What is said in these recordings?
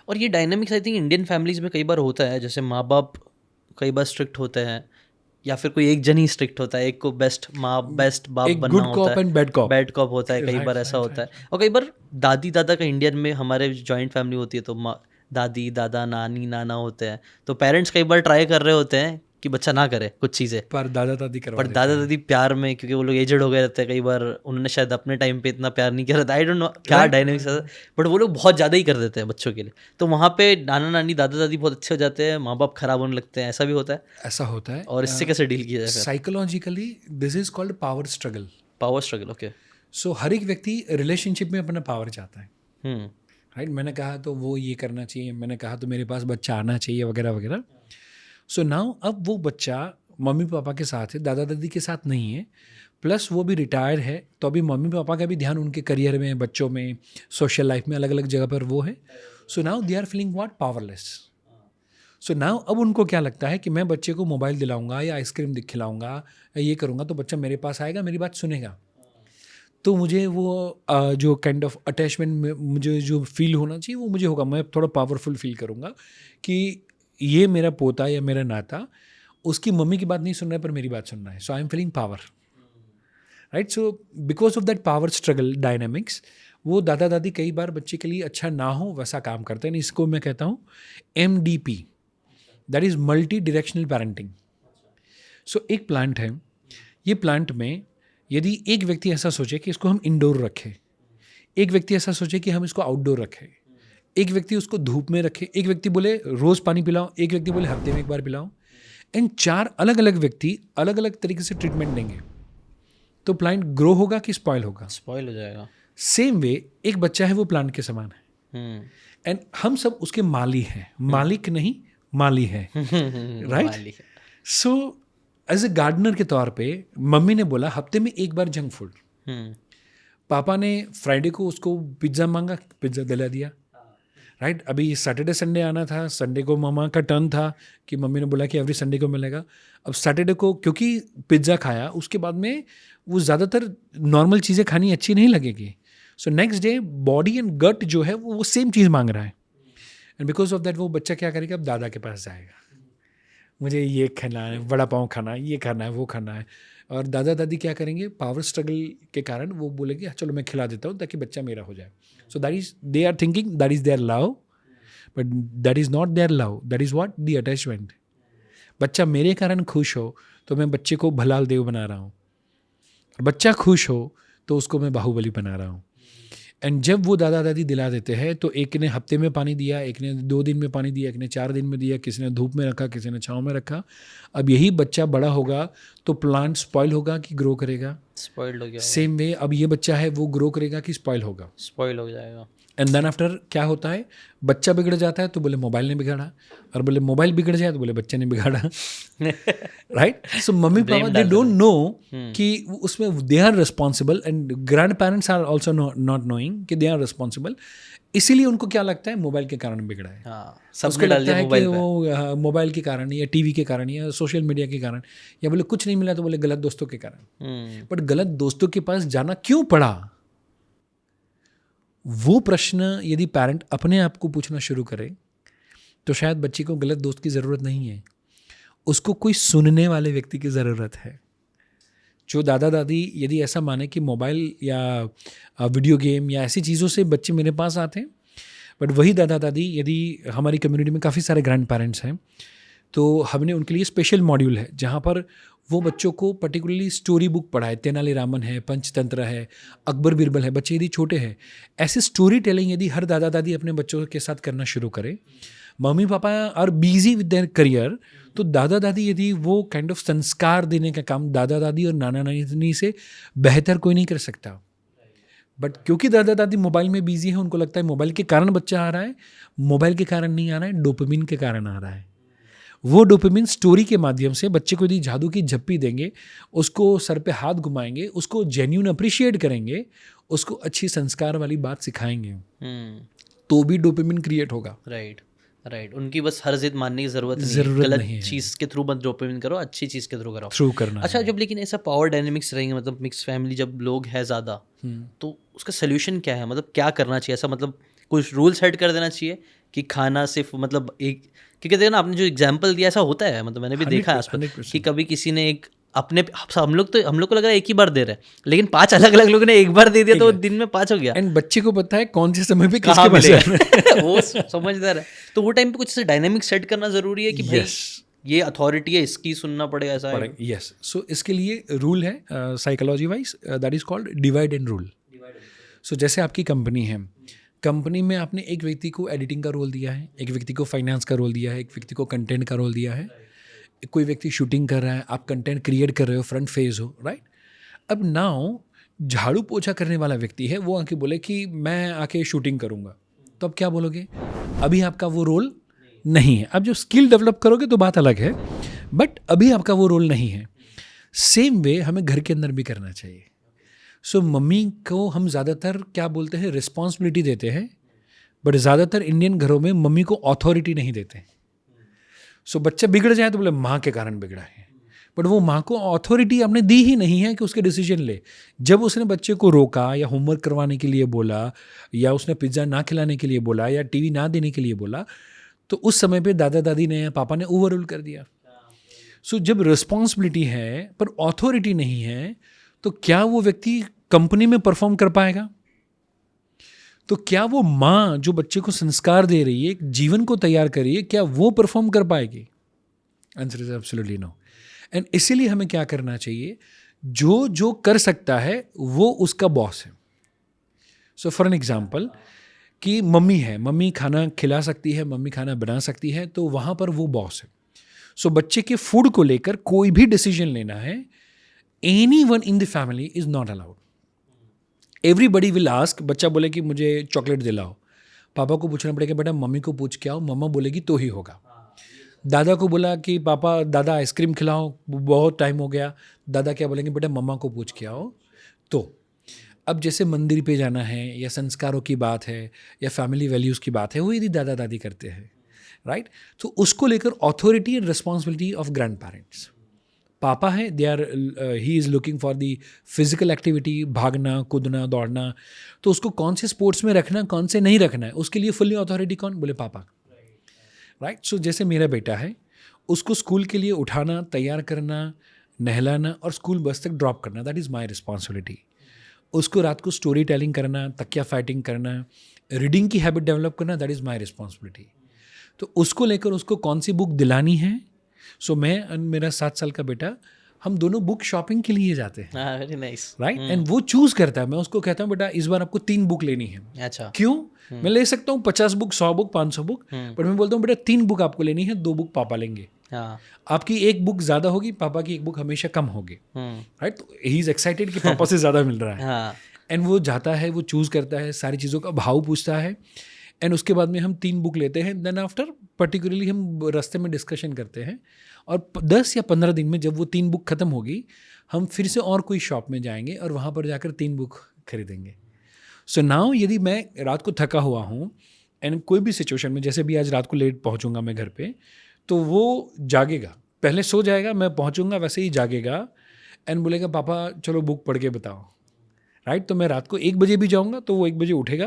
और ये dynamics I think Indian families में कई बार होता है, जैसे माँ बाप कई बार स्ट्रिक्ट होते हैं या फिर कोई एक जन ही स्ट्रिक्ट होता है, एक को बेस्ट बाप एक बनना गुड होता कॉप है, and bad cop. Bad cop होता है, कई राइट बार ऐसा राइट होता है। राइट। और कई बार दादी दादा का, इंडियन में हमारे जॉइंट फैमिली होती है तो दादी दादा नानी नाना होते हैं, तो पेरेंट्स कई बार ट्राई कर रहे होते हैं कि बच्चा ना करे कुछ चीज़ें, पर दादा दादी करवा पर देते दादा हैं। दादी प्यार में, क्योंकि वो लोग एजेड हो गए रहते हैं, कई बार उन्होंने शायद अपने टाइम पे इतना प्यार नहीं किया रहता, आई डोंट नो क्या राइट डायनेमिक्स है, बट वो लोग बहुत ज़्यादा ही कर देते हैं बच्चों के लिए, तो वहाँ पे नाना नानी दादा दादी बहुत अच्छे हो जाते हैं, माँ बाप खराब होने लगते हैं, ऐसा भी होता है। ऐसा होता और इससे है। कैसे डील किया जाए फिर? Psychologically this is called power struggle. Power struggle, okay. So हर एक व्यक्ति रिलेशनशिप में अपना पावर चाहता है। हम्म। राइट, मैंने कहा तो वो ये करना चाहिए, मैंने कहा तो मेरे पास बच्चा आना चाहिए, वगैरह वगैरह। सो नाउ अब वो बच्चा मम्मी पापा के साथ है, दादा दादी के साथ नहीं है, प्लस वो भी रिटायर है, तो अभी मम्मी पापा का भी ध्यान उनके करियर में, बच्चों में, सोशल लाइफ में, अलग अलग जगह पर वो है। So now they are feeling what, powerless. So now अब उनको क्या लगता है कि मैं बच्चे को मोबाइल दिलाऊंगा या आइसक्रीम खिलाऊंगा या ये करूंगा तो बच्चा मेरे पास आएगा, मेरी बात सुनेगा। तो मुझे वो जो काइंड ऑफ अटैचमेंट में मुझे जो फील होना चाहिए वो मुझे होगा, मैं थोड़ा पावरफुल फील करूँगा कि ये मेरा पोता या मेरा नाता उसकी मम्मी की बात नहीं सुन रहा है पर मेरी बात सुन रहा है। So I am feeling power. Right, so because of that power struggle dynamics, वो दादा दादी कई बार बच्चे के लिए अच्छा ना हो वैसा काम करते हैं। इसको मैं कहता हूँ MDP, that is multi directional parenting. So एक प्लांट है, ये प्लांट में यदि एक व्यक्ति ऐसा सोचे कि इसको हम इंडोर रखें, एक व्यक्ति ऐसा सोचे कि हम इसको आउटडोर रखें, एक व्यक्ति उसको धूप में रखे, एक व्यक्ति बोले रोज़ पानी पिलाओ, एक व्यक्ति बोले हफ्ते में एक बार पिलाओ, एंड 4 अलग अलग व्यक्ति अलग अलग तरीके से ट्रीटमेंट देंगे, तो प्लांट ग्रो होगा कि स्पॉइल होगा? स्पॉइल हो जाएगा। सेम वे एक बच्चा है वो प्लांट के समान है, हम्म। एंड हम सब उसके माली हैं, मालिक नहीं माली है। राइट, माली। सो एज ए गार्डनर के तौर पे मम्मी ने बोला हफ्ते में एक बार जंक फूड, हम्म। पापा ने फ्राइडे को उसको पिज्ज़ा मांगा, पिज्ज़ा दिला दिया। राइट, अभी सैटरडे संडे आना था, संडे को मामा का टर्न था कि मम्मी ने बोला कि एवरी संडे को मिलेगा। अब सैटरडे को क्योंकि पिज्ज़ा खाया, उसके बाद में वो ज़्यादातर नॉर्मल चीज़ें खानी अच्छी नहीं लगेगी। So next day body and gut जो है वो सेम चीज़ मांग रहा है, एंड बिकॉज ऑफ दैट वो बच्चा क्या करेगा, अब दादा के पास जाएगा, मुझे ये खाना है, वड़ा पाव खाना है, ये खाना है, वो खाना है। और दादा दादी क्या करेंगे, पावर स्ट्रगल के कारण वो बोलेंगे चलो मैं खिला देता हूँ ताकि बच्चा मेरा हो जाए। So that is, they are thinking that is their love, but that is not their love, that is what, the attachment. बच्चा मेरे कारण खुश हो तो मैं बच्चे को भलाल देव बना रहा हूँ, बच्चा खुश हो तो उसको मैं बाहुबली बना रहा हूँ। एंड जब वो दादा दादी दिला देते हैं तो एक ने हफ्ते में पानी दिया, एक ने 2 दिन में पानी दिया, एक ने 4 दिन में दिया, किसी ने धूप में रखा, किसी ने छाँव में रखा। अब यही बच्चा बड़ा होगा तो प्लांट स्पॉइल होगा कि ग्रो करेगा? स्पॉइल्ड हो गया। सेम वे अब ये बच्चा है वो ग्रो करेगा कि स्पॉइल होगा? स्पॉइल हो जाएगा। एंड देन आफ्टर क्या होता है, बच्चा बिगड़ जाता है तो बोले मोबाइल ने बिगाड़ा, और बोले मोबाइल बिगड़ जाए तो बोले बच्चे ने बिगाड़ा। Right, so mummy papa they don't know कि उसमें they are responsible, and grand parents are also not knowing कि दे आर रिस्पॉन्सिबल। इसीलिए उनको क्या लगता है मोबाइल के कारण बिगड़ा है। हाँ, उसको सबने डाल लगता दिया है कि मोबाइल पे। वो मोबाइल के कारण या टीवी के कारण या सोशल मीडिया के कारण, या बोले कुछ नहीं मिला तो बोले गलत दोस्तों के कारण। बट गलत दोस्तों के पास जाना क्यों पड़ा, वो प्रश्न यदि पेरेंट अपने आप को पूछना शुरू करे तो शायद बच्चे को गलत दोस्त की ज़रूरत नहीं है, उसको कोई सुनने वाले व्यक्ति की ज़रूरत है। जो दादा दादी यदि ऐसा माने कि मोबाइल या वीडियो गेम या ऐसी चीज़ों से बच्चे मेरे पास आते हैं, बट वही दादा दादी, यदि हमारी कम्युनिटी में काफ़ी सारे ग्रैंड पेरेंट्स हैं तो हमने उनके लिए स्पेशल मॉड्यूल है जहाँ पर वो बच्चों को पर्टिकुलरली स्टोरी बुक पढ़ाए, तेनालीरामन है, पंचतंत्र है, अकबर बीरबल है। बच्चे यदि छोटे हैं, ऐसे स्टोरी टेलिंग यदि हर दादा दादी अपने बच्चों के साथ करना शुरू करे, mummy papa are busy with their career, तो दादा दादी यदि वो काइंड ऑफ संस्कार देने का काम दादा दादी और नाना नानी से बेहतर कोई नहीं कर सकता। बट क्योंकि दादा दादी मोबाइल में बिजी है, उनको लगता है मोबाइल के कारण बच्चा आ रहा है, मोबाइल के कारण नहीं आ रहा है, डोपामिन के कारण आ रहा है। वो डोपामिन स्टोरी के माध्यम से बच्चे को यदि जादू की झप्पी देंगे, उसको सर पे हाथ घुमाएंगे, उसको जेन्यून अप्रिशिएट करेंगे, उसको अच्छी संस्कार वाली बात सिखाएंगे, तो भी डोपामिन क्रिएट होगा। राइट राइट, उनकी बस हर जिद मानने की ज़रूरत नहीं है, ज़रूरत गलत नहीं है, चीज़ के थ्रू मत डोपामिन करो, अच्छी चीज़ के थ्रू करो। थ्रू करना अच्छा, है। जब लेकिन ऐसा पावर डायनेमिक्स रहेंगे, मतलब मिक्स फैमिली जब लोग हैं ज़्यादा, तो उसका सोल्यूशन क्या है, मतलब क्या करना चाहिए ऐसा, मतलब कुछ रूल सेट कर देना चाहिए कि खाना सिर्फ मतलब एक, क्योंकि देखो ना आपने जो एग्जांपल दिया ऐसा होता है, मतलब मैंने भी देखा है आसपास 100%। कि कभी किसी ने एक अपने, हम लोग को लग रहा है एक ही बार दे रहे हैं, लेकिन 5 अलग अलग लोगों ने एक बार दे दिया एक तो वो बार। दिन में 5 हो गया, एंड बच्चे को पता है कौन से समय पे कहाँ किसके पास जाना है। मिलेगा। वो समझदार है। तो वो टाइम पे कुछ डायनेमिक सेट करना जरूरी है कि भाई यस ये अथॉरिटी है, इसकी सुनना पड़ेगा, ऐसा है। यस। सो इसके लिए रूल है psychology wise, that is called divide and rule. So जैसे आपकी कंपनी है, कंपनी में आपने एक व्यक्ति को एडिटिंग का रोल दिया है, एक व्यक्ति को फाइनेंस का रोल दिया है, एक व्यक्ति को कंटेंट का रोल दिया है, कोई व्यक्ति शूटिंग कर रहा है, आप कंटेंट क्रिएट कर रहे हो, फ्रंट फेज हो, राइट। अब नाउ झाड़ू पोछा करने वाला व्यक्ति है, वो आके बोले कि मैं आके शूटिंग करूँगा, तो अब क्या बोलोगे? अभी आपका वो रोल नहीं है। अब जो स्किल डेवलप करोगे तो बात अलग है, बट अभी आपका वो रोल नहीं है। सेम वे हमें घर के अंदर भी करना चाहिए। सो मम्मी को हम ज़्यादातर क्या बोलते हैं, रिस्पॉन्सिबिलिटी देते हैं, बट ज़्यादातर इंडियन घरों में मम्मी को अथॉरिटी नहीं देते। सो बच्चा बिगड़ जाए तो बोले माँ के कारण बिगड़ा है, बट वो माँ को अथॉरिटी आपने दी ही नहीं है कि उसके डिसीजन ले। जब उसने बच्चे को रोका या होमवर्क करवाने के लिए बोला, या उसने पिज्ज़ा ना खिलाने के लिए बोला, या टीवी ना देने के लिए बोला, तो उस समय पे दादा दादी ने या पापा ने ओवर रूल कर दिया। सो जब रिस्पॉन्सिबिलिटी है पर अथॉरिटी नहीं है, तो क्या वो व्यक्ति कंपनी में परफॉर्म कर पाएगा? तो क्या वो माँ जो बच्चे को संस्कार दे रही है, एक जीवन को तैयार कर रही है, क्या वो परफॉर्म कर पाएगी? Answer is absolutely no. And इसीलिए हमें क्या करना चाहिए, जो जो कर सकता है वो उसका बॉस है। सो फॉर एन एग्जाम्पल कि मम्मी है, मम्मी खाना खिला सकती है, मम्मी खाना बना सकती है, तो वहाँ पर वो बॉस है। सो बच्चे के फूड को लेकर कोई भी डिसीजन लेना है, anyone in the family is not allowed. Everybody will ask, बच्चा बोले कि मुझे चॉकलेट दिलाओ, पापा को पूछना पड़ेगा बेटा मम्मी को पूछ के आओ, मम्मा बोलेगी तो ही होगा। दादा को बोला कि पापा दादा आइसक्रीम खिलाओ, बहुत टाइम हो गया, दादा क्या बोलेंगे, बेटा मम्मा को पूछ के आओ। तो अब जैसे मंदिर पे जाना है, या संस्कारों की बात है, या फैमिली वैल्यूज़ की बात है, वो यदि दादा दादी करते हैं, राइट, तो उसको लेकर authority and responsibility of grandparents. Papa है, they are he is looking for the physical activity, भागना कूदना दौड़ना, तो उसको कौन से स्पोर्ट्स में रखना, कौन से नहीं रखना है, उसके लिए फुल्ली अथॉरिटी कौन? बोले पापा, राइट। सो जैसे मेरा बेटा है, उसको स्कूल के लिए उठाना, तैयार करना, नहलाना और स्कूल बस तक ड्रॉप करना, दैट इज़ माई रिस्पॉन्सिबिलिटी। उसको रात को स्टोरी टेलिंग करना, तकिया फाइटिंग करना, रीडिंग की हैबिट डेवलप करना, दैट इज़ माई रिस्पॉन्सिबिलिटी। तो उसको लेकर उसको कौन सी बुक दिलानी है। सो मैं और मेरा 7 साल का बेटा, हम दोनों बुक शॉपिंग के लिए जाते हैं, वेरी नाइस, राइट। एंड वो चूज़ करता है, मैं उसको कहता हूँ बेटा इस बार आपको 3 बुक लेनी है। अच्छा, क्यों? मैं ले सकता हूँ 50 बुक, 100 बुक, 500 बुक, पर मैं बोलता हूँ बेटा 3 बुक आपको लेनी है, 2 बुक पापा लेंगे। हाँ, आपकी 1 बुक ज़्यादा होगी, पापा की 1 बुक हमेशा कम होगी, राइट। तो ही इज़ एक्साइटेड कि पापा से ज़्यादा मिल रहा है। हाँ, एंड वो जाता है, वो चूज़ करता है, सारी चीज़ों का भाव पूछता है, एंड उसके बाद में हम 3 बुक लेते हैं। देन आफ्टर पर्टिकुलरली हम रास्ते में डिस्कशन करते हैं, और 10 या 15 दिन में जब वो 3 बुक ख़त्म होगी, हम फिर से और कोई शॉप में जाएंगे और वहाँ पर जाकर 3 बुक खरीदेंगे। सो नाउ यदि मैं रात को थका हुआ हूँ, एंड कोई भी सिचुएशन में, जैसे भी आज रात को लेट पहुँचूंगा मैं घर पे, तो वो जागेगा, पहले सो जाएगा, मैं पहुँचूंगा वैसे ही जागेगा, एंड बोलेगा पापा चलो बुक पढ़ के बताओ, राइट। तो मैं रात को 1 बजे भी जाऊँगा तो वो 1 बजे उठेगा,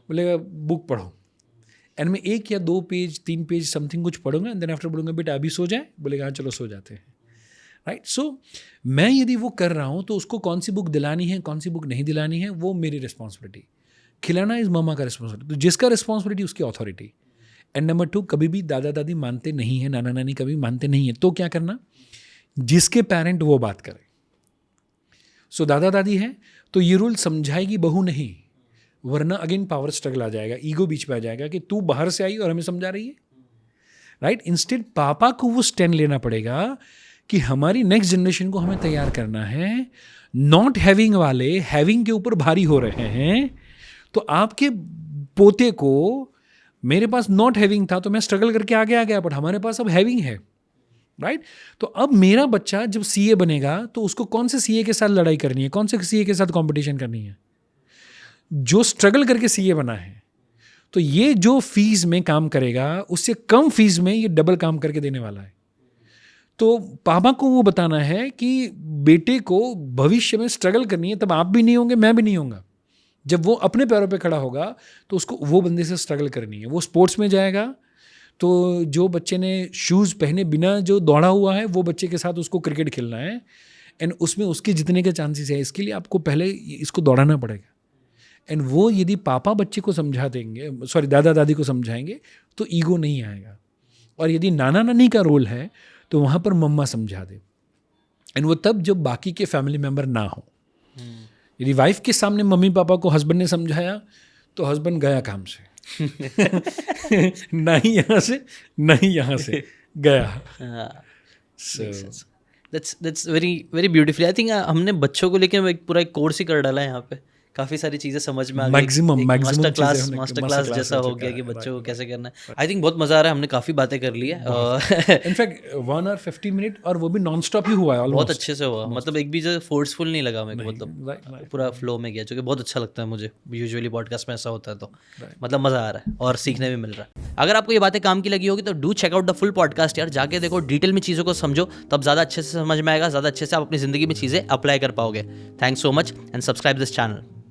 बोलेगा बुक पढ़ो, एंड मैं 1 या 2 पेज 3 पेज समथिंग कुछ पढ़ूंगा, एंड देन आफ्टर बोलूँगा बेटा अभी सो जाए, बोलेगा हाँ चलो सो जाते हैं, राइट। सो मैं यदि वो कर रहा हूँ तो उसको कौन सी बुक दिलानी है, कौन सी बुक नहीं दिलानी है, वो मेरी रिस्पॉन्सिबिलिटी। खिलाना इज़ मम्मा का रिस्पॉन्सिबिलिटी, तो जिसका रिस्पॉन्सिबिलिटी उसकी अथॉरिटी। एंड नंबर 2, कभी भी दादा दादी मानते नहीं है, नाना नानी कभी मानते नहीं है, तो क्या करना, जिसके पेरेंट वो बात करें। सो दादा दादी है तो ये रूल समझाएगी बहू नहीं, वरना अगेन पावर स्ट्रगल आ जाएगा, ईगो बीच में आ जाएगा कि तू बाहर से आई और हमें समझा रही है, राइट। इंस्टेड पापा को वो स्टैंड लेना पड़ेगा कि हमारी नेक्स्ट जनरेशन को हमें तैयार करना है। नॉट हैविंग वाले हैविंग के ऊपर भारी हो रहे हैं, तो आपके पोते को, मेरे पास नॉट हैविंग था तो मैं स्ट्रगल करके आगे आ गया, बट हमारे पास अब हैविंग है, राइट। तो अब मेरा बच्चा जब सीए बनेगा तो उसको कौन से सीए के साथ लड़ाई करनी है, कौन से सीए के साथ कंपटीशन करनी है? जो स्ट्रगल करके सीए बना है। तो ये जो फीस में काम करेगा उससे कम फीस में ये डबल काम करके देने वाला है। तो पापा को वो बताना है कि बेटे को भविष्य में स्ट्रगल करनी है, तब आप भी नहीं होंगे, मैं भी नहीं होऊंगा, जब वो अपने पैरों पे खड़ा होगा तो उसको वो बंदे से स्ट्रगल करनी है। वो स्पोर्ट्स में जाएगा तो जो बच्चे ने शूज़ पहने बिना जो दौड़ा हुआ है वो बच्चे के साथ उसको क्रिकेट खेलना है, एंड उसमें उसके जीतने के चांसेस है। इसके लिए आपको पहले इसको दौड़ाना पड़ेगा। एंड वो यदि पापा बच्चे को समझा देंगे, सॉरी दादा दादी को समझाएंगे, तो ईगो नहीं आएगा। और यदि नाना नानी का रोल है तो वहाँ पर मम्मा समझा दे, एंड वो तब जब बाकी के फैमिली मेम्बर ना हो। यदि वाइफ के सामने मम्मी पापा को हस्बैंड ने समझाया तो हस्बैंड गया काम से नहीं यहाँ से नहीं यहाँ से गया। That's very very beautiful. I think हमने बच्चों को लेके एक पूरा एक कोर्स ही कर डाला है यहाँ पे। काफ़ी सारी चीज़ें समझ में आ गई। मैक्सिमम मास्टर क्लास जैसा हो गया कि बच्चों को कैसे करना है। आई थिंक बहुत मज़ा आ रहा है, हमने काफ़ी बातें कर ली है। इनफैक्ट 1 hour 50 minute, और वो भी नॉन स्टॉप ही हुआ है। बहुत अच्छे से हुआ, मतलब एक भी जो फोर्सफुल नहीं लगा मेरे को, मतलब पूरा फ्लो में गया, जो कि बहुत अच्छा लगता है मुझे। यूजुअली पॉडकास्ट में ऐसा होता है तो मतलब मज़ा आ रहा है और सीखने भी मिल रहा है। अगर आपको ये बातें काम की लगी होगी तो do check out the full podcast यार, जाके देखो, डिटेल में चीज़ों को समझो, तब ज़्यादा अच्छे से समझ में आएगा, ज़्यादा अच्छे से आप अपनी ज़िंदगी में चीज़ें अप्लाई कर पाओगे। Thanks so much and subscribe this channel.